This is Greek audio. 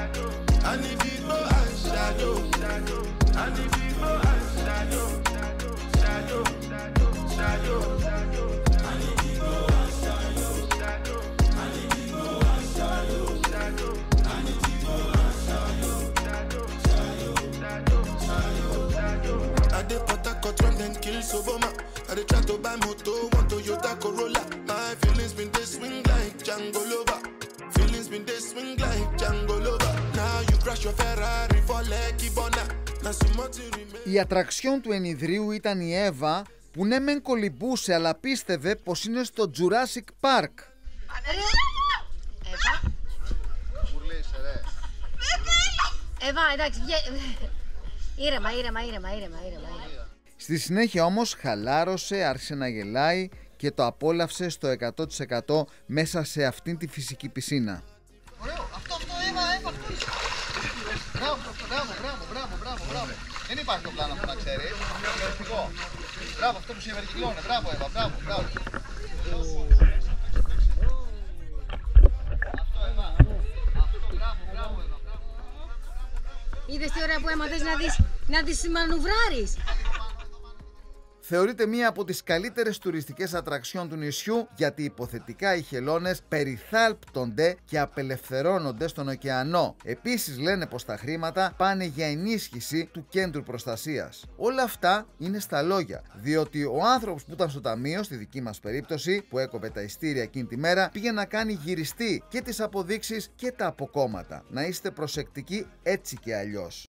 I need the glow and shadow. I need the glow and shadow. Shadow, shadow, shadow. I need the glow and shadow. Shadow, I need the glow and shadow. Shadow, I need the glow and shadow. Shadow, shadow, shadow, shadow. I dey put a cut when them kill Soboma. I dey try to buy moto, want Toyota Corolla. My feelings been they swing like Django Lover. Feelings been they swing like Django Lover. Now you crash your Ferrari for Lucky Bona. Η ατραξιόν του ενιδρίου ήταν η Εύα, που ναι μεν κολυμπούσε αλλά πίστευε πως είναι στο Jurassic Park. Εύα, εντάξει, ήρεμα. Στη συνέχεια όμως χαλάρωσε, άρχισε να γελάει και το απόλαυσε στο 100% μέσα σε αυτήν τη φυσική πισίνα. Ωραίο, αυτό Εύα, αυτό είσαι. Μπράβο. Δεν υπάρχει το πλάνο αυτό να ξέρεις. Μπράβο, αυτό που σε ευεργυλώνε. Μπράβο Εύα, μπράβο. Είδες τι ωραία που έμαθες να τις μανουβράρεις. Θεωρείται μία από τις καλύτερες τουριστικές ατραξιόν του νησιού, γιατί υποθετικά οι χελώνες περιθάλπτονται και απελευθερώνονται στον ωκεανό. Επίσης λένε πως τα χρήματα πάνε για ενίσχυση του κέντρου προστασίας. Όλα αυτά είναι στα λόγια, διότι ο άνθρωπος που ήταν στο ταμείο, στη δική μας περίπτωση, που έκοβε τα ειστήρια εκείνη τη μέρα, πήγε να κάνει γυριστή και τις αποδείξεις και τα αποκόμματα. Να είστε προσεκτικοί έτσι και αλλιώς.